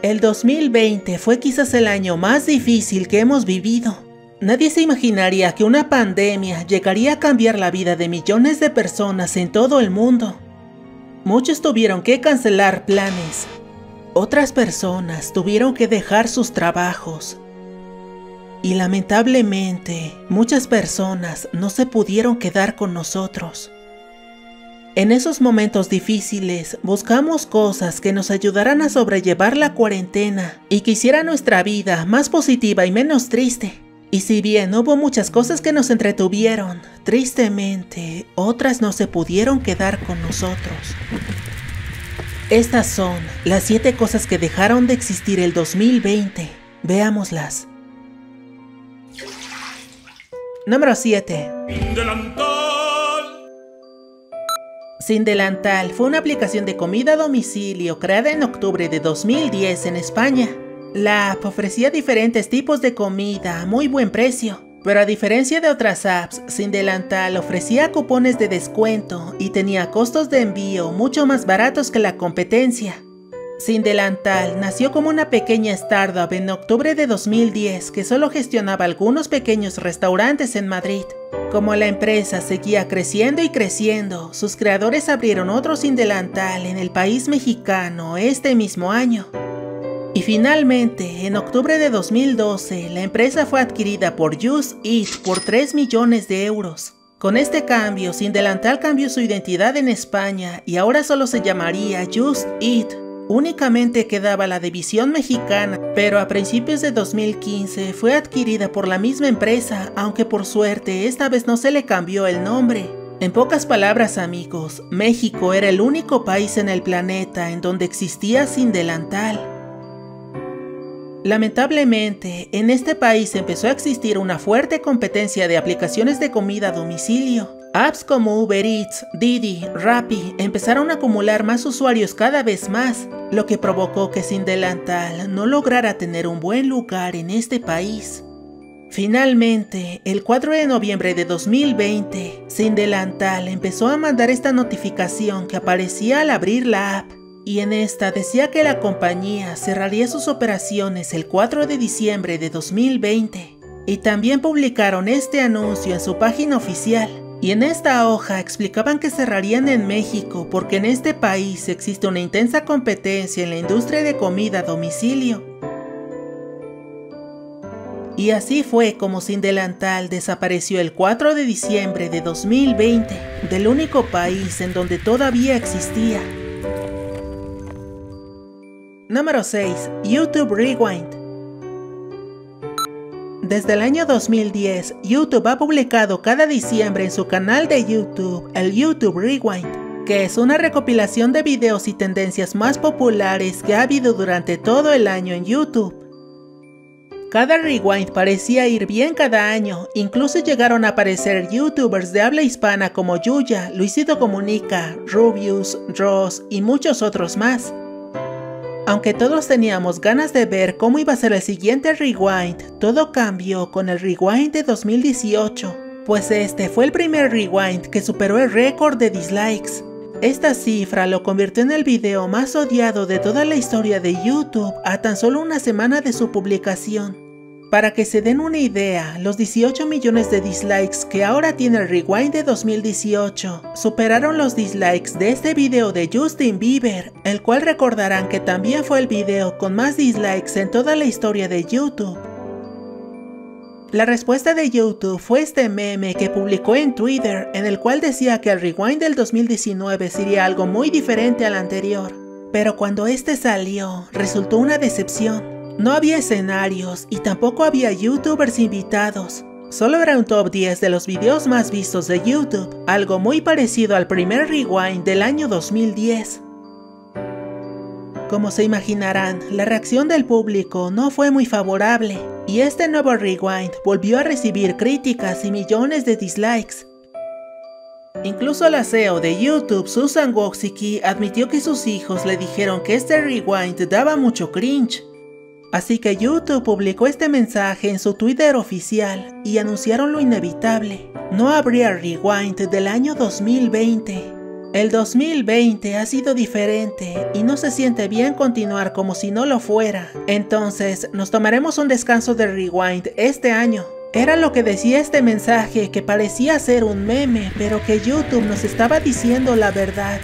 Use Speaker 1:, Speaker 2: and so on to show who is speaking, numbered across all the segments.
Speaker 1: El 2020 fue quizás el año más difícil que hemos vivido. Nadie se imaginaría que una pandemia llegaría a cambiar la vida de millones de personas en todo el mundo. Muchos tuvieron que cancelar planes. Otras personas tuvieron que dejar sus trabajos. Y lamentablemente, muchas personas no se pudieron quedar con nosotros. En esos momentos difíciles, buscamos cosas que nos ayudaran a sobrellevar la cuarentena y que hicieran nuestra vida más positiva y menos triste. Y si bien hubo muchas cosas que nos entretuvieron, tristemente, otras no se pudieron quedar con nosotros. Estas son las 7 cosas que dejaron de existir el 2020. Veámoslas. Número 7. Sin Delantal fue una aplicación de comida a domicilio creada en octubre de 2010 en España. La app ofrecía diferentes tipos de comida a muy buen precio, pero a diferencia de otras apps, Sin Delantal ofrecía cupones de descuento y tenía costos de envío mucho más baratos que la competencia. Sin Delantal nació como una pequeña startup en octubre de 2010 que solo gestionaba algunos pequeños restaurantes en Madrid. Como la empresa seguía creciendo y creciendo, sus creadores abrieron otro Sin Delantal en el país mexicano este mismo año. Y finalmente, en octubre de 2012, la empresa fue adquirida por Just Eat por 3 millones de euros. Con este cambio, Sin Delantal cambió su identidad en España y ahora solo se llamaría Just Eat. Únicamente quedaba la división mexicana, pero a principios de 2015 fue adquirida por la misma empresa, aunque por suerte esta vez no se le cambió el nombre. En pocas palabras, amigos, México era el único país en el planeta en donde existía Sin Delantal. Lamentablemente, en este país empezó a existir una fuerte competencia de aplicaciones de comida a domicilio. Apps como Uber Eats, Didi, Rappi empezaron a acumular más usuarios cada vez más, lo que provocó que Sin Delantal no lograra tener un buen lugar en este país. Finalmente, el 4 de noviembre de 2020, Sin Delantal empezó a mandar esta notificación que aparecía al abrir la app, y en esta decía que la compañía cerraría sus operaciones el 4 de diciembre de 2020. Y también publicaron este anuncio en su página oficial. Y en esta hoja explicaban que cerrarían en México porque en este país existe una intensa competencia en la industria de comida a domicilio. Y así fue como Sin Delantal desapareció el 4 de diciembre de 2020, del único país en donde todavía existía. Número 6. YouTube Rewind. Desde el año 2010, YouTube ha publicado cada diciembre en su canal de YouTube el YouTube Rewind, que es una recopilación de videos y tendencias más populares que ha habido durante todo el año en YouTube. Cada rewind parecía ir bien cada año, incluso llegaron a aparecer youtubers de habla hispana como Yuya, Luisito Comunica, Rubius, Ross y muchos otros más. Aunque todos teníamos ganas de ver cómo iba a ser el siguiente rewind, todo cambió con el rewind de 2018, pues este fue el primer rewind que superó el récord de dislikes. Esta cifra lo convirtió en el video más odiado de toda la historia de YouTube a tan solo una semana de su publicación. Para que se den una idea, los 18 millones de dislikes que ahora tiene el rewind de 2018 superaron los dislikes de este video de Justin Bieber, el cual recordarán que también fue el video con más dislikes en toda la historia de YouTube. La respuesta de YouTube fue este meme que publicó en Twitter, en el cual decía que el rewind del 2019 sería algo muy diferente al anterior, pero cuando este salió, resultó una decepción. No había escenarios y tampoco había youtubers invitados. Solo era un top 10 de los videos más vistos de YouTube, algo muy parecido al primer rewind del año 2010. Como se imaginarán, la reacción del público no fue muy favorable, y este nuevo rewind volvió a recibir críticas y millones de dislikes. Incluso la CEO de YouTube, Susan Wojcicki, admitió que sus hijos le dijeron que este rewind daba mucho cringe. Así que YouTube publicó este mensaje en su Twitter oficial y anunciaron lo inevitable. No habría rewind del año 2020. El 2020 ha sido diferente y no se siente bien continuar como si no lo fuera. Entonces, nos tomaremos un descanso de Rewind este año. Era lo que decía este mensaje, que parecía ser un meme, pero que YouTube nos estaba diciendo la verdad.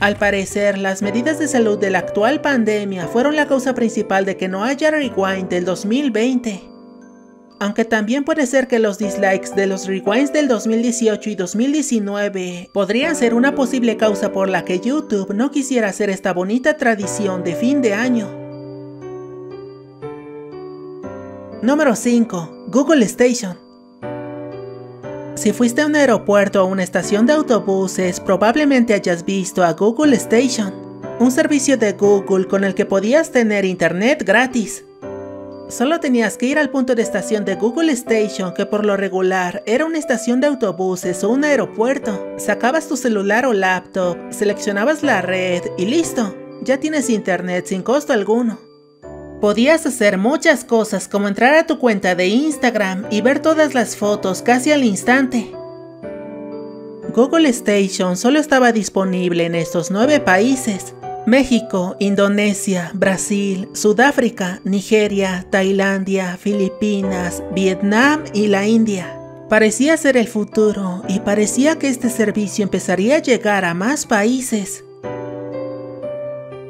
Speaker 1: Al parecer, las medidas de salud de la actual pandemia fueron la causa principal de que no haya Rewind del 2020. Aunque también puede ser que los dislikes de los rewinds del 2018 y 2019 podrían ser una posible causa por la que YouTube no quisiera hacer esta bonita tradición de fin de año. Número 5. Google Station. Si fuiste a un aeropuerto o una estación de autobuses, probablemente hayas visto a Google Station, un servicio de Google con el que podías tener internet gratis. Solo tenías que ir al punto de estación de Google Station, que por lo regular era una estación de autobuses o un aeropuerto. Sacabas tu celular o laptop, seleccionabas la red y listo, ya tienes internet sin costo alguno. Podías hacer muchas cosas como entrar a tu cuenta de Instagram y ver todas las fotos casi al instante. Google Station solo estaba disponible en estos 9 países: México, Indonesia, Brasil, Sudáfrica, Nigeria, Tailandia, Filipinas, Vietnam y la India. Parecía ser el futuro y parecía que este servicio empezaría a llegar a más países.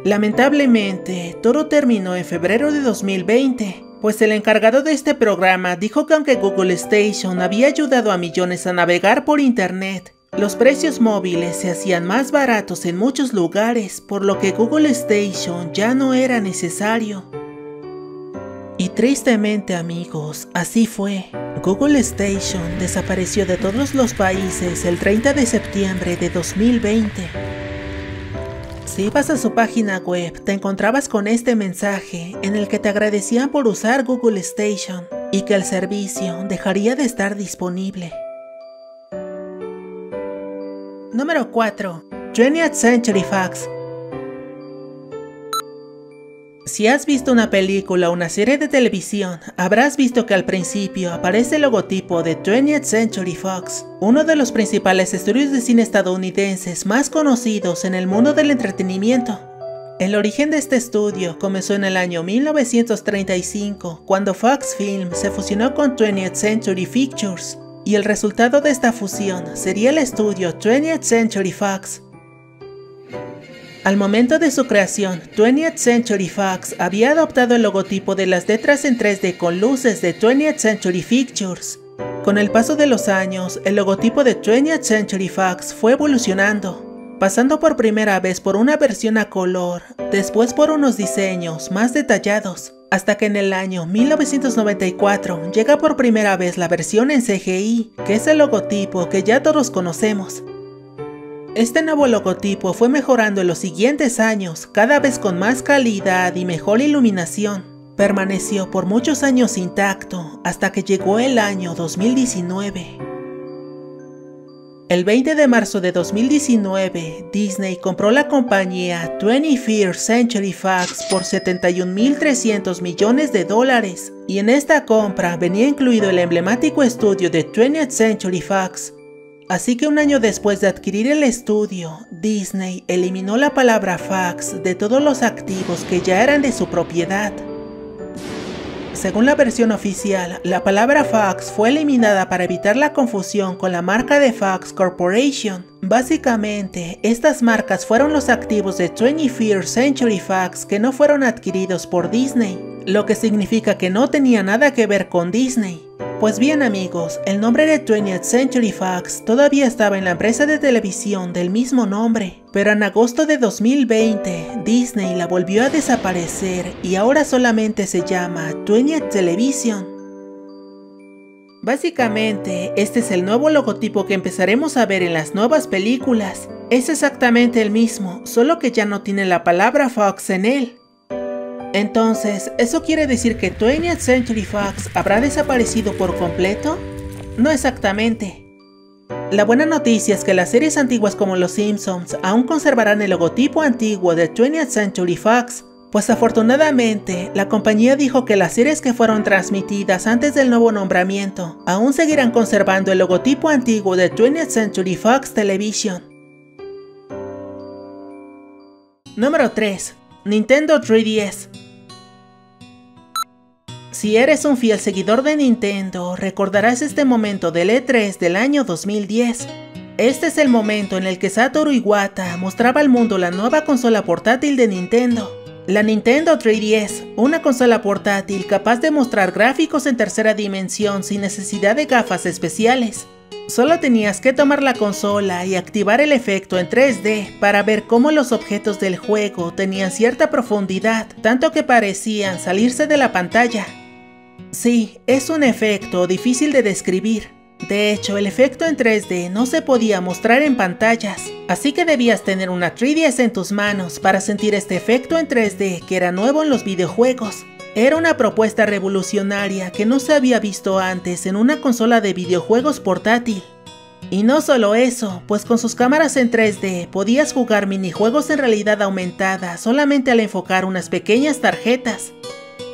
Speaker 1: Lamentablemente, todo terminó en febrero de 2020, pues el encargado de este programa dijo que aunque Google Station había ayudado a millones a navegar por internet, los precios móviles se hacían más baratos en muchos lugares, por lo que Google Station ya no era necesario. Y tristemente, amigos, así fue. Google Station desapareció de todos los países el 30 de septiembre de 2020. Si ibas a su página web, te encontrabas con este mensaje en el que te agradecían por usar Google Station y que el servicio dejaría de estar disponible. Número 4. 20th Century Fox. Si has visto una película o una serie de televisión, habrás visto que al principio aparece el logotipo de 20th Century Fox, uno de los principales estudios de cine estadounidenses más conocidos en el mundo del entretenimiento. El origen de este estudio comenzó en el año 1935, cuando Fox Film se fusionó con 20th Century Pictures, y el resultado de esta fusión sería el estudio 20th Century Fox. Al momento de su creación, 20th Century Fox había adoptado el logotipo de las letras en 3D con luces de 20th Century Pictures. Con el paso de los años, el logotipo de 20th Century Fox fue evolucionando, pasando por primera vez por una versión a color, después por unos diseños más detallados, hasta que en el año 1994 llega por primera vez la versión en CGI, que es el logotipo que ya todos conocemos. Este nuevo logotipo fue mejorando en los siguientes años, cada vez con más calidad y mejor iluminación. Permaneció por muchos años intacto, hasta que llegó el año 2019. El 20 de marzo de 2019, Disney compró la compañía 21st Century Fox por $71.300 millones, y en esta compra venía incluido el emblemático estudio de 20th Century Fox. Así que un año después de adquirir el estudio, Disney eliminó la palabra Fox de todos los activos que ya eran de su propiedad. Según la versión oficial, la palabra Fox fue eliminada para evitar la confusión con la marca de Fox Corporation. Básicamente, estas marcas fueron los activos de 21st Century Fox que no fueron adquiridos por Disney, lo que significa que no tenía nada que ver con Disney. Pues bien, amigos, el nombre de 20th Century Fox todavía estaba en la empresa de televisión del mismo nombre, pero en agosto de 2020 Disney la volvió a desaparecer y ahora solamente se llama 20th Television. Básicamente, este es el nuevo logotipo que empezaremos a ver en las nuevas películas. Es exactamente el mismo, solo que ya no tiene la palabra Fox en él. Entonces, ¿eso quiere decir que 20th Century Fox habrá desaparecido por completo? No exactamente. La buena noticia es que las series antiguas como Los Simpsons aún conservarán el logotipo antiguo de 20th Century Fox, pues afortunadamente la compañía dijo que las series que fueron transmitidas antes del nuevo nombramiento aún seguirán conservando el logotipo antiguo de 20th Century Fox Television. Número 3. Nintendo 3DS. Si eres un fiel seguidor de Nintendo, recordarás este momento del E3 del año 2010. Este es el momento en el que Satoru Iwata mostraba al mundo la nueva consola portátil de Nintendo, la Nintendo 3DS, una consola portátil capaz de mostrar gráficos en tercera dimensión sin necesidad de gafas especiales. Solo tenías que tomar la consola y activar el efecto en 3D para ver cómo los objetos del juego tenían cierta profundidad, tanto que parecían salirse de la pantalla. Sí, es un efecto difícil de describir. De hecho, el efecto en 3D no se podía mostrar en pantallas, así que debías tener una 3DS en tus manos para sentir este efecto en 3D que era nuevo en los videojuegos. Era una propuesta revolucionaria que no se había visto antes en una consola de videojuegos portátil. Y no solo eso, pues con sus cámaras en 3D podías jugar minijuegos en realidad aumentada solamente al enfocar unas pequeñas tarjetas.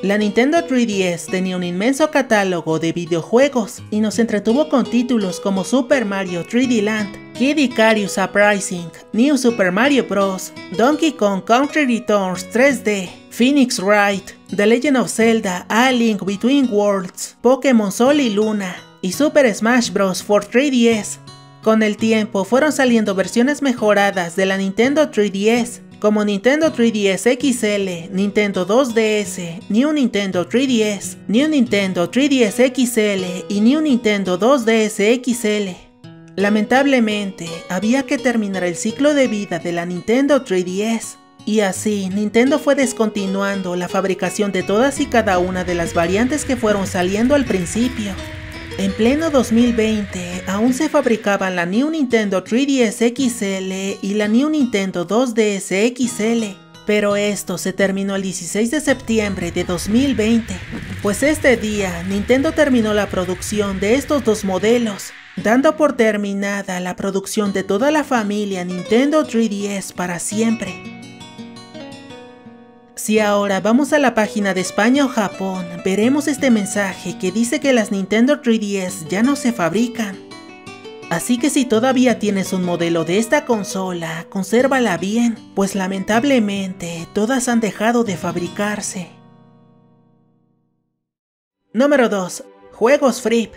Speaker 1: La Nintendo 3DS tenía un inmenso catálogo de videojuegos y nos entretuvo con títulos como Super Mario 3D Land, Kid Icarus Uprising, New Super Mario Bros., Donkey Kong Country Returns 3D, Phoenix Wright, The Legend of Zelda: A Link Between Worlds, Pokémon Sol y Luna, y Super Smash Bros. For 3DS. Con el tiempo fueron saliendo versiones mejoradas de la Nintendo 3DS, como Nintendo 3DS XL, Nintendo 2DS, New Nintendo 3DS, New Nintendo 3DS XL y New Nintendo 2DS XL. Lamentablemente, había que terminar el ciclo de vida de la Nintendo 3DS, y así Nintendo fue descontinuando la fabricación de todas y cada una de las variantes que fueron saliendo al principio. En pleno 2020, aún se fabricaban la New Nintendo 3DS XL y la New Nintendo 2DS XL, pero esto se terminó el 16 de septiembre de 2020, pues este día Nintendo terminó la producción de estos dos modelos, dando por terminada la producción de toda la familia Nintendo 3DS para siempre. Si ahora vamos a la página de España o Japón, veremos este mensaje que dice que las Nintendo 3DS ya no se fabrican. Así que si todavía tienes un modelo de esta consola, consérvala bien, pues lamentablemente todas han dejado de fabricarse. Número 2. Juegos Free.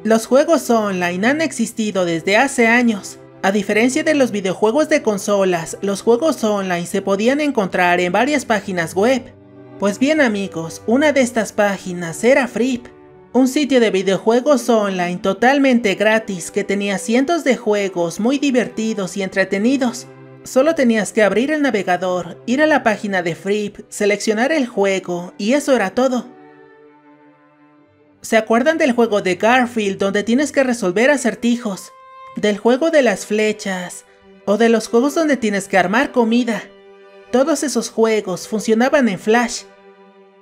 Speaker 1: Los juegos online han existido desde hace años. A diferencia de los videojuegos de consolas, los juegos online se podían encontrar en varias páginas web. Pues bien amigos, una de estas páginas era Free, un sitio de videojuegos online totalmente gratis que tenía cientos de juegos muy divertidos y entretenidos. Solo tenías que abrir el navegador, ir a la página de Free, seleccionar el juego y eso era todo. ¿Se acuerdan del juego de Garfield donde tienes que resolver acertijos? Del juego de las flechas, o de los juegos donde tienes que armar comida. Todos esos juegos funcionaban en Flash.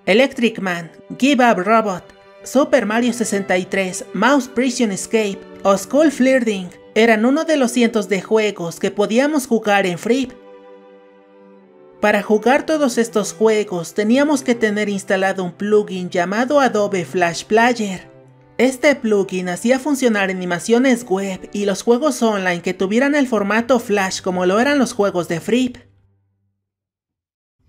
Speaker 1: Electric Man, Give Up Robot, Super Mario 63, Mouse Prison Escape o Skull Flirting eran uno de los cientos de juegos que podíamos jugar en Free. Para jugar todos estos juegos teníamos que tener instalado un plugin llamado Adobe Flash Player. Este plugin hacía funcionar animaciones web y los juegos online que tuvieran el formato Flash como lo eran los juegos de Free.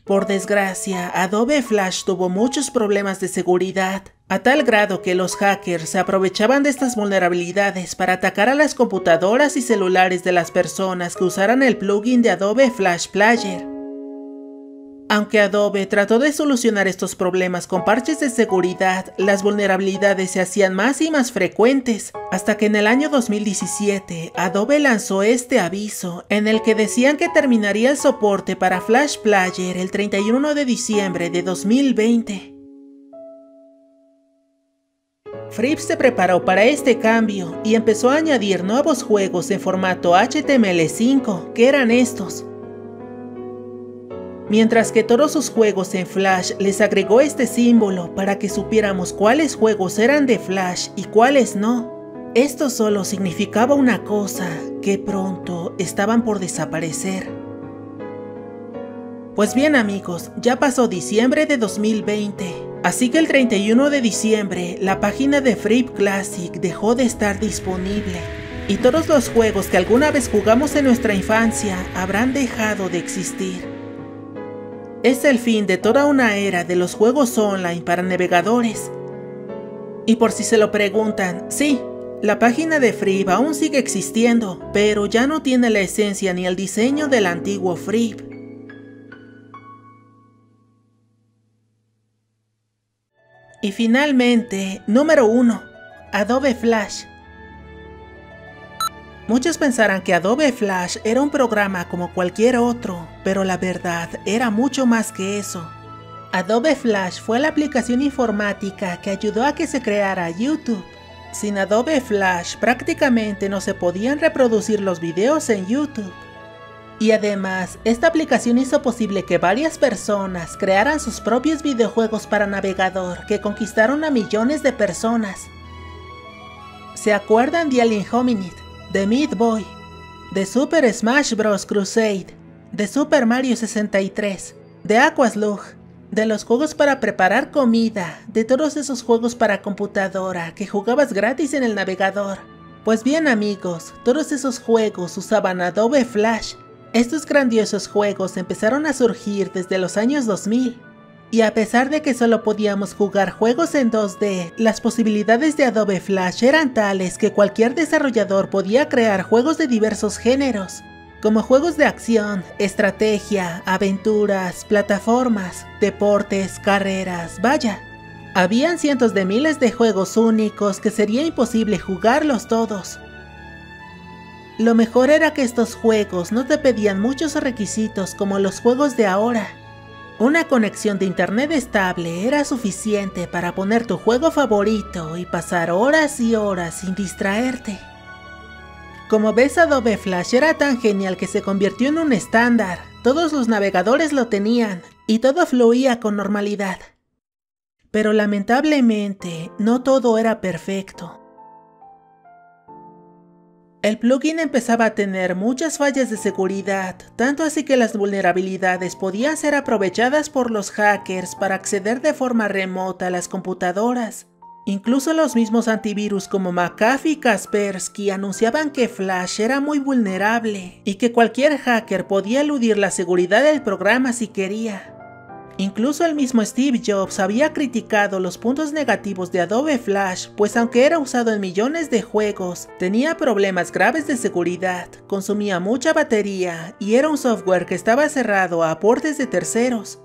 Speaker 1: Por desgracia, Adobe Flash tuvo muchos problemas de seguridad, a tal grado que los hackers se aprovechaban de estas vulnerabilidades para atacar a las computadoras y celulares de las personas que usaran el plugin de Adobe Flash Player. Aunque Adobe trató de solucionar estos problemas con parches de seguridad, las vulnerabilidades se hacían más y más frecuentes, hasta que en el año 2017 Adobe lanzó este aviso en el que decían que terminaría el soporte para Flash Player el 31 de diciembre de 2020. Free se preparó para este cambio y empezó a añadir nuevos juegos en formato HTML5, que eran estos. Mientras que todos sus juegos en Flash les agregó este símbolo para que supiéramos cuáles juegos eran de Flash y cuáles no. Esto solo significaba una cosa, que pronto estaban por desaparecer. Pues bien amigos, ya pasó diciembre de 2020, así que el 31 de diciembre la página de Free Classic dejó de estar disponible. y todos los juegos que alguna vez jugamos en nuestra infancia habrán dejado de existir. Es el fin de toda una era de los juegos online para navegadores. Y por si se lo preguntan, sí, la página de Frib aún sigue existiendo, pero ya no tiene la esencia ni el diseño del antiguo Frib. Y finalmente, número 1. Adobe Flash. Muchos pensarán que Adobe Flash era un programa como cualquier otro, pero la verdad era mucho más que eso. Adobe Flash fue la aplicación informática que ayudó a que se creara YouTube. Sin Adobe Flash prácticamente no se podían reproducir los videos en YouTube. Y además, esta aplicación hizo posible que varias personas crearan sus propios videojuegos para navegador que conquistaron a millones de personas. ¿Se acuerdan de Alien Hominid, de Meat Boy, de Super Smash Bros. Crusade, de Super Mario 63, de Aqua Slug, de los juegos para preparar comida, de todos esos juegos para computadora que jugabas gratis en el navegador? Pues bien amigos, todos esos juegos usaban Adobe Flash. Estos grandiosos juegos empezaron a surgir desde los años 2000, y a pesar de que solo podíamos jugar juegos en 2D, las posibilidades de Adobe Flash eran tales que cualquier desarrollador podía crear juegos de diversos géneros, como juegos de acción, estrategia, aventuras, plataformas, deportes, carreras, vaya. Habían cientos de miles de juegos únicos que sería imposible jugarlos todos. Lo mejor era que estos juegos no te pedían muchos requisitos como los juegos de ahora. Una conexión de internet estable era suficiente para poner tu juego favorito y pasar horas y horas sin distraerte. Como ves, Adobe Flash era tan genial que se convirtió en un estándar. Todos los navegadores lo tenían y todo fluía con normalidad. Pero lamentablemente, no todo era perfecto. El plugin empezaba a tener muchas fallas de seguridad, tanto así que las vulnerabilidades podían ser aprovechadas por los hackers para acceder de forma remota a las computadoras. Incluso los mismos antivirus como McAfee y Kaspersky anunciaban que Flash era muy vulnerable y que cualquier hacker podía eludir la seguridad del programa si quería. Incluso el mismo Steve Jobs había criticado los puntos negativos de Adobe Flash, pues aunque era usado en millones de juegos, tenía problemas graves de seguridad, consumía mucha batería y era un software que estaba cerrado a aportes de terceros.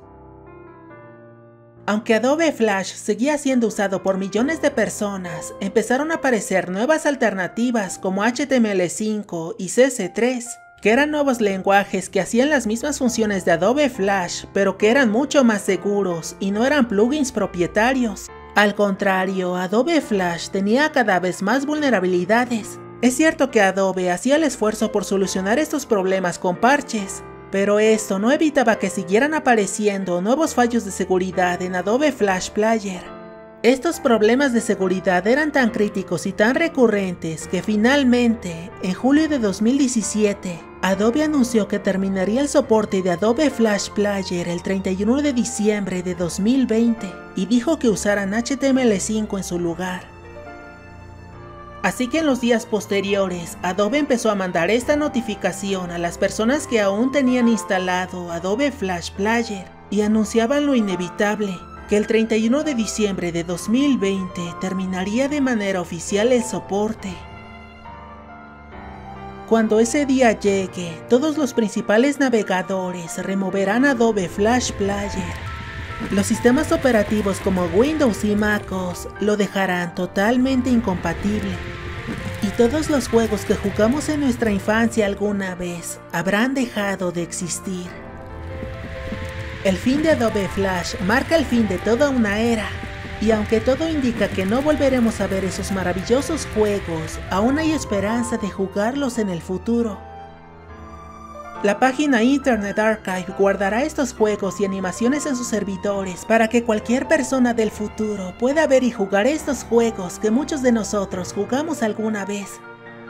Speaker 1: Aunque Adobe Flash seguía siendo usado por millones de personas, empezaron a aparecer nuevas alternativas como HTML5 y CC3. Que eran nuevos lenguajes que hacían las mismas funciones de Adobe Flash, pero que eran mucho más seguros y no eran plugins propietarios. Al contrario, Adobe Flash tenía cada vez más vulnerabilidades. Es cierto que Adobe hacía el esfuerzo por solucionar estos problemas con parches, pero esto no evitaba que siguieran apareciendo nuevos fallos de seguridad en Adobe Flash Player. Estos problemas de seguridad eran tan críticos y tan recurrentes que finalmente, en julio de 2017, Adobe anunció que terminaría el soporte de Adobe Flash Player el 31 de diciembre de 2020 y dijo que usaran HTML5 en su lugar. Así que en los días posteriores, Adobe empezó a mandar esta notificación a las personas que aún tenían instalado Adobe Flash Player y anunciaban lo inevitable, que el 31 de diciembre de 2020 terminaría de manera oficial el soporte. Cuando ese día llegue, todos los principales navegadores removerán Adobe Flash Player. Los sistemas operativos como Windows y MacOS lo dejarán totalmente incompatible. Y todos los juegos que jugamos en nuestra infancia alguna vez habrán dejado de existir. El fin de Adobe Flash marca el fin de toda una era. Y aunque todo indica que no volveremos a ver esos maravillosos juegos, aún hay esperanza de jugarlos en el futuro. La página Internet Archive guardará estos juegos y animaciones en sus servidores para que cualquier persona del futuro pueda ver y jugar estos juegos que muchos de nosotros jugamos alguna vez.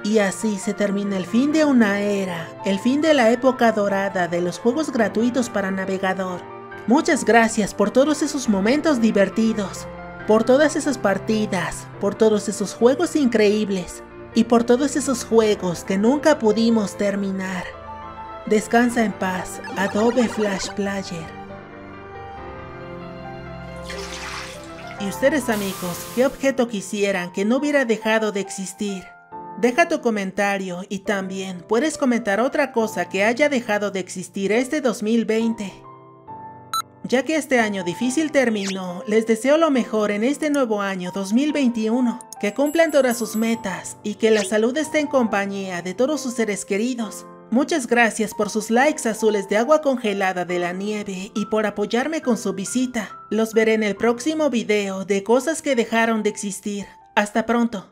Speaker 1: Y así se termina el fin de una era, el fin de la época dorada de los juegos gratuitos para navegador. Muchas gracias por todos esos momentos divertidos, por todas esas partidas, por todos esos juegos increíbles. y por todos esos juegos que nunca pudimos terminar. Descansa en paz, Adobe Flash Player. ¿Y ustedes, amigos, qué objeto quisieran que no hubiera dejado de existir? Deja tu comentario y también puedes comentar otra cosa que haya dejado de existir este 2020. Ya que este año difícil terminó, les deseo lo mejor en este nuevo año 2021, que cumplan todas sus metas y que la salud esté en compañía de todos sus seres queridos. Muchas gracias por sus likes azules de agua congelada de la nieve y por apoyarme con su visita. Los veré en el próximo video de cosas que dejaron de existir. Hasta pronto.